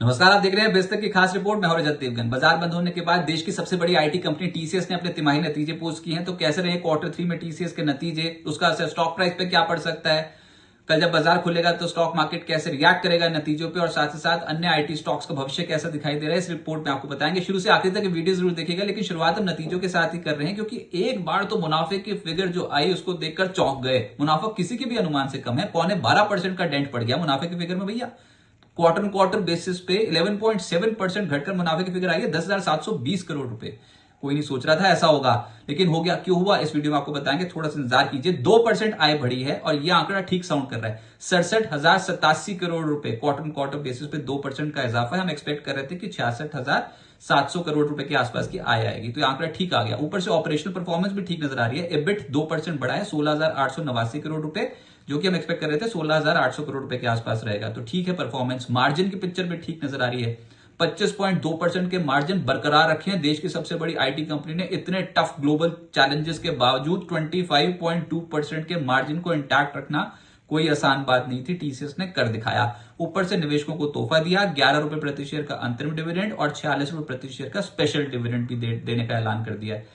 नमस्कार, आप देख रहे हैं बेस्तक की खास रिपोर्ट। मैं हूं रजत देवगन। बाजार बंद होने के बाद देश की सबसे बड़ी आईटी कंपनी टीसीएस ने अपने तिमाही नतीजे पोस्ट किए हैं। तो कैसे रहे क्वार्टर 3 में टीसीएस के नतीजे, उसका असर स्टॉक प्राइस पे क्या पड़ सकता है, कल जब बाजार खुलेगा तो स्टॉक मार्केट कैसे रिएक्ट करेगा नतीजों पे, और साथ ही साथ अन्य आईटी स्टॉक्स का भविष्य कैसा दिखाई दे रहा है, इस रिपोर्ट में आपको बताएंगे। शुरू से आखिर तक वीडियो जरूर देखिएगा, लेकिन शुरुआत हम नतीजों के साथ ही कर रहे हैं, क्योंकि एक बार तो मुनाफे की फिगर जो आई उसको देखकर चौंक गए। मुनाफा किसी के भी अनुमान से कम है, 12.25% का डेंट पड़ गया मुनाफे की फिगर में भैया। क्वार्टर क्वार्टर बेसिस पे 11.7% घटकर मुनाफे की फिगर आई है 10,720 करोड़ रुपए। कोई नहीं सोच रहा था ऐसा होगा, लेकिन हो गया। क्यों हुआ, इस वीडियो में आपको बताएंगे। थोड़ा सा इंतजार कीजिए। 2% आय बढ़ी है और यह आंकड़ा ठीक साउंड कर रहा है। 67,087 करोड़ रुपए क्वार्टर क्वार्टर बेसिस पे 2% का इजाफा है। हम एक्सपेक्ट कर रहे थे कि 66,700 करोड़ रुपए के आसपास की आय आएगी, तो यह आंकड़ा ठीक आ गया। ऊपर से ऑपरेशनल परफॉर्मेंस भी ठीक नजर आ रही है। एबिट 2% बढ़ा है, 16,889 करोड़ रुपए, जो कि हम एक्सपेक्ट कर रहे थे 16,800 करोड़ रुपए के आसपास रहेगा, तो ठीक है परफॉर्मेंस। मार्जिन की पिक्चर भी ठीक नजर आ रही है। 25.2% के मार्जिन बरकरार रखे हैं। देश की सबसे बड़ी आईटी कंपनी ने इतने टफ ग्लोबल चैलेंजेस के बावजूद 25.2% के मार्जिन को इंटैक्ट रखना कोई आसान बात नहीं थी। टीसीएस ने कर दिखाया। ऊपर से निवेशकों को तोहफा दिया, 11 रुपए प्रति शेयर का अंतरिम डिविडेंड और 46 रुपए प्रति शेयर का स्पेशल डिविडेंड भी देने का ऐलान कर दिया है।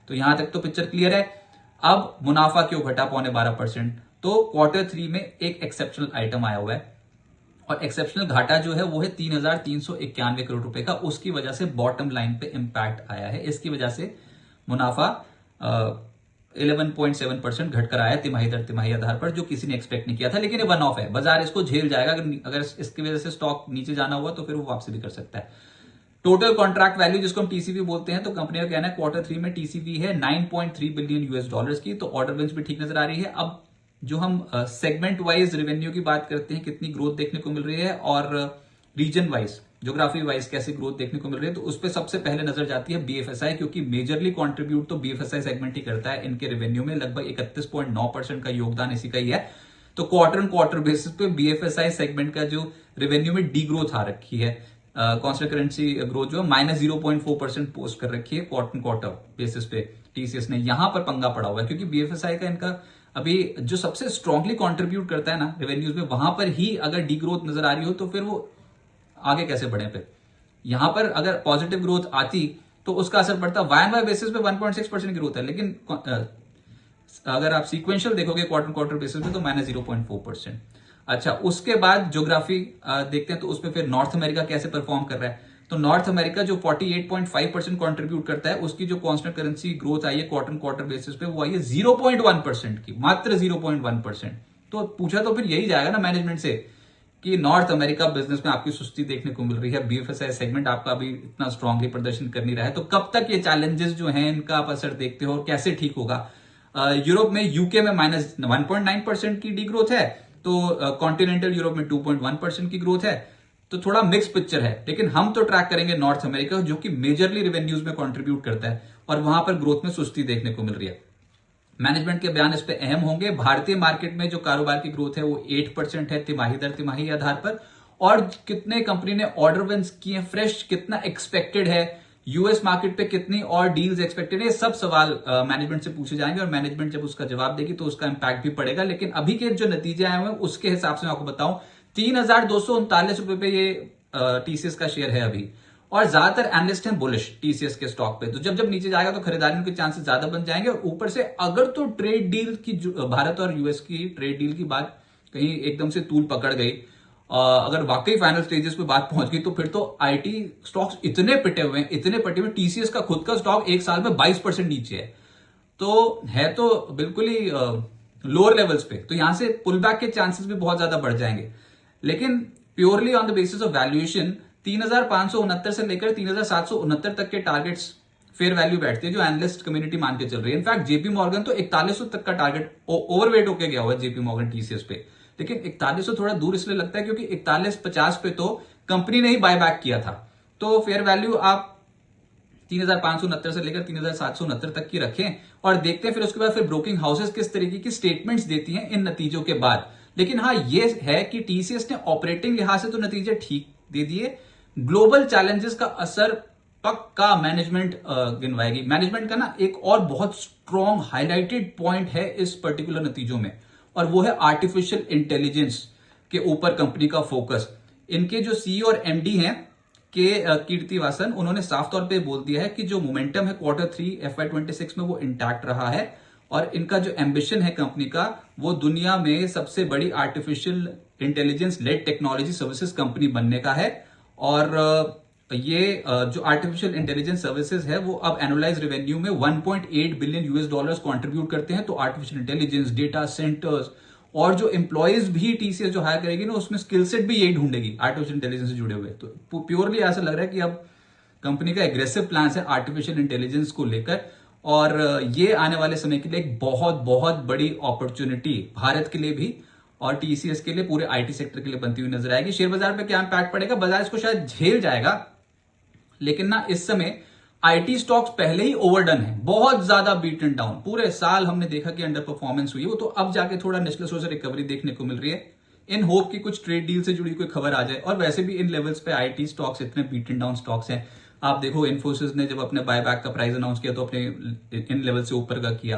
तो यहां तक तो पिक्चर क्लियर है। अब मुनाफा क्यों घटा 12.25%? तो क्वार्टर 3 में एक एक्सेप्शनल आइटम आया हुआ है, और एक्सेप्शनल घाटा जो है वो है 3,391 करोड़ रुपए का। उसकी वजह से बॉटम लाइन पे इंपैक्ट आया है। इसकी वजह से मुनाफा 11.7% घटकर आया तिमाही दर तिमाही आधार पर, जो किसी ने एक्सपेक्ट नहीं किया था। लेकिन ये वन ऑफ है, बाजार इसको झेल जाएगा। अगर इसकी वजह से स्टॉक नीचे जाना हुआ तो फिर वो वापसी भी कर सकता है। टोटल कॉन्ट्रैक्ट वैल्यू, जिसको हम टीसीवी बोलते हैं, तो कंपनी का कहना है क्वार्टर 3 में टीसीवी है 9.3 बिलियन यूएस डॉलर्स की। तो ऑर्डर विंस भी ठीक नजर आ रही है। अब जो हम सेगमेंट वाइज रेवेन्यू की बात करते हैं, कितनी ग्रोथ देखने को मिल रही है, और रीजन वाइज, ज्योग्राफी वाइज कैसी ग्रोथ देखने को मिल रही है, तो उस पर सबसे पहले नजर जाती है बीएफएसआई, क्योंकि मेजरली कंट्रीब्यूट तो बीएफएसआई सेगमेंट ही करता है इनके रेवेन्यू में। लगभग 31.9% का योगदान इसी का ही है। तो क्वार्टर क्वार्टर बेसिस पे बीएफएसआई सेगमेंट का जो रेवेन्यू में डी ग्रोथ आ रखी है, कांस्टेंट करेंसी ग्रोथ जो है -0.4% पोस्ट कर रखी है क्वार्टर क्वार्टर बेसिस पे। टीसीएस ने यहां पर पंगा पड़ा हुआ है, क्योंकि बीएफएसआई का इनका अभी जो सबसे स्ट्रांगली कंट्रीब्यूट करता है ना रेवेन्यूज में, वहां पर ही अगर डी ग्रोथ नजर आ रही हो तो फिर वो आगे कैसे बढ़े। फिर यहां पर अगर पॉजिटिव ग्रोथ आती तो उसका असर पड़ता। वाई एंड वाई बेसिस पे 1.6% ग्रोथ है, लेकिन अगर आप सीक्वेंशियल देखोगे क्वार्टर क्वार्टर बेसिस पे तो -0.4%। अच्छा, उसके बाद ज्योग्राफी देखते हैं, तो उसमें फिर नॉर्थ अमेरिका कैसे परफॉर्म कर रहा है। तो नॉर्थ अमेरिका जो 48.5% कंट्रीब्यूट करता है, उसकी जो कांस्टेंट करेंसी ग्रोथ आई है क्वार्टर क्वार्टर बेसिस पे, वो आई है 0.1% की, मात्र 0.1%। तो पूछा तो फिर यही जाएगा ना मैनेजमेंट से कि नॉर्थ अमेरिका बिजनेस में आपकी सुस्ती देखने को मिल रही है, बीएफएसआई सेगमेंट आपका अभी इतना स्ट्रांगली प्रदर्शन कर नहीं रहा है, तो कब तक ये चैलेंजेस जो हैं इनका आप असर देखते हो और कैसे ठीक होगा। यूरोप में, यूके में -1.9% की डी ग्रोथ है, तो कॉन्टिनेंटल यूरोप में 2.1% की ग्रोथ है। तो थोड़ा मिक्स पिक्चर है, लेकिन हम तो ट्रैक करेंगे नॉर्थ अमेरिका, जो कि मेजरली रेवेन्यूज में कंट्रीब्यूट करता है, और वहां पर ग्रोथ में सुस्ती देखने को मिल रही है। मैनेजमेंट के बयान इस पे अहम होंगे। भारतीय मार्केट में जो कारोबार की ग्रोथ है वो 8% है तिमाही दर तिमाही आधार पर, और कितने कंपनी ने ऑर्डर विंस किए फ्रेश, कितना एक्सपेक्टेड है, यूएस मार्केट पे कितनी और डील्स एक्सपेक्टेड है, ये सब सवाल मैनेजमेंट से पूछे जाएंगे, और मैनेजमेंट जब उसका जवाब देगी तो उसका इंपैक्ट भी पड़ेगा। लेकिन अभी के जो नतीजे आए हुए हैं उसके हिसाब से मैं आपको बताऊं, 3,239 रुपए पे ये टीसीएस का शेयर है अभी, और ज्यादातर एनालिस्ट हैं बुलिश टीसीएस के स्टॉक पे। तो जब जब नीचे जाएगा तो खरीदारी के चांसेस ज्यादा बन जाएंगे। और ऊपर से अगर तो ट्रेड डील की, भारत और यूएस की ट्रेड डील की बात कहीं एकदम से तूल पकड़ गई, अगर वाकई फाइनल स्टेजेस पे बात पहुंच गई, तो फिर तो आईटी स्टॉक्स इतने पिटे हुए हैं, इतने पिटे हुए। टीसीएस का खुद का स्टॉक एक साल में 22% नीचे है, तो बिल्कुल ही लोअर लेवल्स पे। तो यहां से पुल बैक के चांसेस भी बहुत ज्यादा बढ़ जाएंगे। लेकिन purely on the basis of valuation 3,569 से लेकर 3,769 तक के टारगेट्स फेयर वैल्यू बैठती है, जो एनालिस्ट कम्युनिटी मान के चल रही है। इनफैक्ट जेपी मॉर्गन तो 4100 तक का टारगेट ओवरवेट होके गया हुआ है जेपी मॉर्गन टीसीएस पे। लेकिन 4100 थोड़ा दूर इसलिए लगता है क्योंकि 4150 पे तो कंपनी ने ही बाय बैक किया था। तो फेयर वैल्यू आप 3,569 से लेकर 3,769 तक की रखें, और देखते हैं फिर उसके बाद फिर ब्रोकिंग हाउसेस किस तरीके की स्टेटमेंट्स देती हैं इन नतीजों के बाद। लेकिन हाँ, ये है कि टीसीएस ने ऑपरेटिंग लिहाज से तो नतीजे ठीक दे दिए। ग्लोबल चैलेंजेस का असर पक्का मैनेजमेंट गिनवाएगी। मैनेजमेंट का ना एक और बहुत स्ट्रॉन्ग हाईलाइटेड पॉइंट है इस पर्टिकुलर नतीजों में, और वो है आर्टिफिशियल इंटेलिजेंस के ऊपर कंपनी का फोकस। इनके जो सीईओ और एमडी हैं के कीर्तिवासन, उन्होंने साफ तौर पे बोल दिया है कि जो मोमेंटम है Q3 FY26 में वो इंटैक्ट रहा है और इनका जो एम्बिशन है कंपनी का, वो दुनिया में सबसे बड़ी artificial intelligence led technology services company बनने का है। और ये जो आर्टिफिशियल इंटेलिजेंस सर्विसेज है वो अब एनुअलाइज रेवेन्यू में 1.8 बिलियन यूएस डॉलर्स कंट्रीब्यूट करते हैं। तो आर्टिफिशियल इंटेलिजेंस, डेटा सेंटर्स और जो एम्प्लॉयज भी टीसीएस जो हायर करेगी ना, उसमें स्किल सेट भी यही ढूंढेगी आर्टिफिशियल इंटेलिजेंस से जुड़े हुए। तो प्योरली ऐसा लग रहा है कि अब कंपनी का एग्रेसिव प्लान है आर्टिफिशियल इंटेलिजेंस को लेकर, और ये आने वाले समय के लिए एक बहुत बहुत बड़ी अपॉर्चुनिटी भारत के लिए भी और टीसीएस के लिए, पूरे आईटी सेक्टर के लिए बनती हुई नजर आएगी। शेयर बाजार पे क्या इंपैक्ट पड़ेगा? बाजार इसको शायद झेल जाएगा, लेकिन ना इस समय आईटी स्टॉक्स पहले ही ओवरडन है, बहुत ज्यादा बीटन डाउन। पूरे साल हमने देखा कि अंडर परफॉर्मेंस हुई है, वो तो अब जाके थोड़ा नेशनल सोर्स से रिकवरी देखने को मिल रही है, इन होप की कुछ ट्रेड डील से जुड़ी कोई खबर आ जाए। और वैसे भी इन लेवल्स पे आईटी स्टॉक्स इतने बीटन डाउन स्टॉक्स हैं। आप देखो, इन्फोसिस ने जब अपने बायबैक का प्राइस अनाउंस किया तो अपने इन लेवल से ऊपर का किया।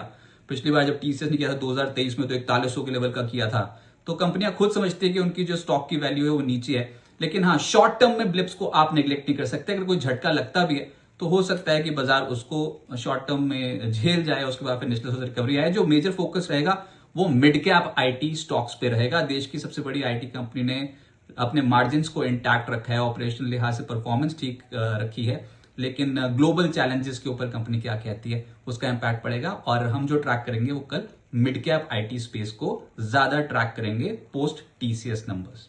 पिछली बार जब टीसीएस ने किया था 2023 में, तो 4100 के लेवल का किया था। तो कंपनियां खुद समझती है कि उनकी जो स्टॉक की वैल्यू है वो नीचे है, लेकिन हाँ, शॉर्ट टर्म में ब्लिप्स को आप नेग्लेक्ट नहीं कर सकते। अगर कोई झटका लगता भी है तो हो सकता है कि बाजार उसको शॉर्ट टर्म में झेल जाए, उसके बाद फिर नेशनल सोर्स रिकवरी आए। जो मेजर फोकस रहेगा वो मिड कैप आईटी स्टॉक्स पे रहेगा। देश की सबसे बड़ी आईटी कंपनी ने अपने मार्जिन्स को इंटैक्ट रखा है, ऑपरेशनल लिहाज से परफॉर्मेंस ठीक रखी है, लेकिन ग्लोबल चैलेंजेस के ऊपर कंपनी क्या कहती है उसका इंपैक्ट पड़ेगा। और हम जो ट्रैक करेंगे वो कल मिड कैप आईटी स्पेस को ज्यादा ट्रैक करेंगे पोस्ट टीसीएस नंबर्स।